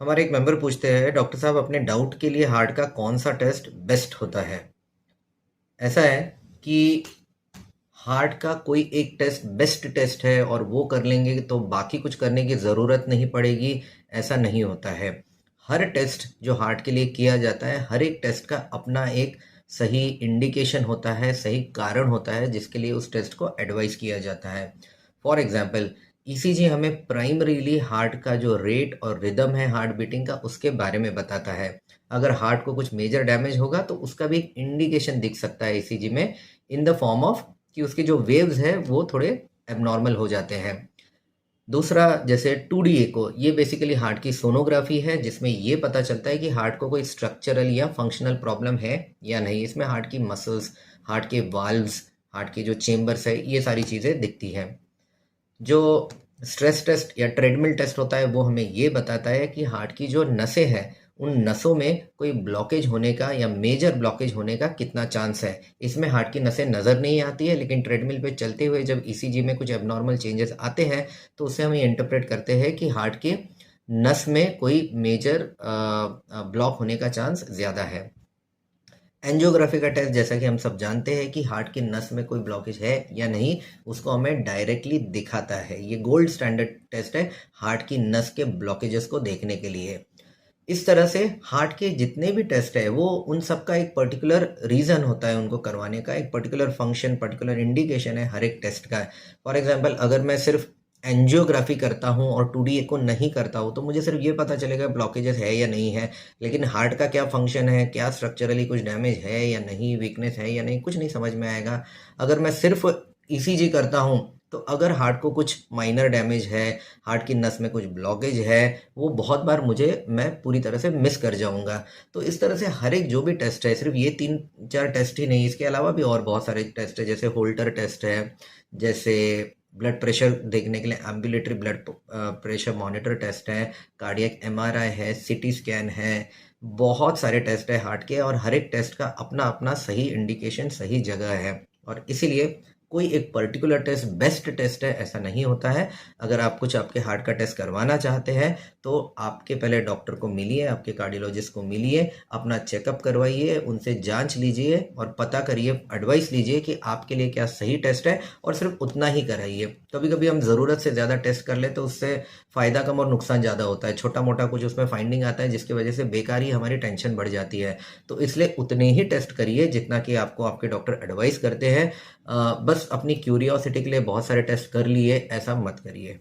हमारे एक मेंबर पूछते हैं, डॉक्टर साहब अपने डाउट के लिए हार्ट का कौन सा टेस्ट बेस्ट होता है? ऐसा है कि हार्ट का कोई एक टेस्ट बेस्ट टेस्ट है और वो कर लेंगे तो बाकी कुछ करने की ज़रूरत नहीं पड़ेगी, ऐसा नहीं होता है। हर टेस्ट जो हार्ट के लिए किया जाता है, हर एक टेस्ट का अपना एक सही इंडिकेशन होता है, सही कारण होता है जिसके लिए उस टेस्ट को एडवाइस किया जाता है। फॉर एग्जांपल, ईसीजी हमें प्राइमरीली हार्ट का जो रेट और रिदम है हार्ट बीटिंग का, उसके बारे में बताता है। अगर हार्ट को कुछ मेजर डैमेज होगा तो उसका भी एक इंडिकेशन दिख सकता है ईसीजी में, इन द फॉर्म ऑफ कि उसके जो वेव्स है वो थोड़े एबनॉर्मल हो जाते हैं। दूसरा, जैसे 2D एको, ये बेसिकली हार्ट की सोनोग्राफी है जिसमें ये पता चलता है कि हार्ट को कोई स्ट्रक्चरल या फंक्शनल प्रॉब्लम है या नहीं। इसमें हार्ट की मसल्स, हार्ट के वाल्व्स, हार्ट के जो चेम्बर्स है, ये सारी चीज़ें दिखती हैं। जो स्ट्रेस टेस्ट या ट्रेडमिल टेस्ट होता है वो हमें ये बताता है कि हार्ट की जो नसें हैं, उन नसों में कोई ब्लॉकेज होने का या मेजर ब्लॉकेज होने का कितना चांस है। इसमें हार्ट की नसें नज़र नहीं आती है, लेकिन ट्रेडमिल पे चलते हुए जब ईसीजी में कुछ एबनॉर्मल चेंजेस आते हैं तो उससे हम ये इंटरप्रेट करते हैं कि हार्ट के नस में कोई मेजर ब्लॉक होने का चांस ज़्यादा है। एंजियोग्राफी का टेस्ट, जैसा कि हम सब जानते हैं कि हार्ट की नस में कोई ब्लॉकेज है या नहीं, उसको हमें डायरेक्टली दिखाता है। ये गोल्ड स्टैंडर्ड टेस्ट है हार्ट की नस के ब्लॉकेजेस को देखने के लिए। इस तरह से हार्ट के जितने भी टेस्ट है वो उन सब का एक पर्टिकुलर रीज़न होता है उनको करवाने का, एक पर्टिकुलर फंक्शन, पर्टिकुलर इंडिकेशन है हर एक टेस्ट का। फॉर एग्जांपल, अगर मैं सिर्फ एंजियोग्राफी करता हूँ और 2D को नहीं करता हूँ तो मुझे सिर्फ ये पता चलेगा ब्लॉकेजेस है या नहीं है, लेकिन हार्ट का क्या फंक्शन है, क्या स्ट्रक्चरली कुछ डैमेज है या नहीं, वीकनेस है या नहीं, कुछ नहीं समझ में आएगा। अगर मैं सिर्फ ईसीजी करता हूँ तो अगर हार्ट को कुछ माइनर डैमेज है, हार्ट की नस में कुछ ब्लॉकेज है, वो बहुत बार मैं पूरी तरह से मिस कर जाऊंगा। तो इस तरह से हर एक जो भी टेस्ट है, सिर्फ ये 3-4 टेस्ट ही नहीं, इसके अलावा भी और बहुत सारे टेस्ट है। जैसे होल्टर टेस्ट है, जैसे ब्लड प्रेशर देखने के लिए ambulatory blood pressure monitor test है, कार्डियक एमआरआई है, सीटी स्कैन है। बहुत सारे टेस्ट है हार्ट के और हर एक टेस्ट का अपना अपना सही इंडिकेशन, सही जगह है। और इसीलिए कोई एक पर्टिकुलर टेस्ट बेस्ट टेस्ट है ऐसा नहीं होता है। अगर आप कुछ आपके हार्ट का टेस्ट करवाना चाहते हैं तो आपके पहले डॉक्टर को मिलिए, आपके कार्डियोलॉजिस्ट को मिलिए, अपना चेकअप करवाइए, उनसे जांच लीजिए और पता करिए, एडवाइस लीजिए कि आपके लिए क्या सही टेस्ट है, और सिर्फ उतना ही कराइए। कभी कभी हम ज़रूरत से ज़्यादा टेस्ट कर ले तो उससे फ़ायदा कम और नुकसान ज़्यादा होता है। छोटा मोटा कुछ उसमें फाइंडिंग आता है जिसकी वजह से बेकार ही हमारी टेंशन बढ़ जाती है। तो इसलिए उतने ही टेस्ट करिए जितना कि आपको आपके डॉक्टर एडवाइस करते हैं। बस अपनी क्यूरियोसिटी के लिए बहुत सारे टेस्ट कर लिए ऐसा मत करिए।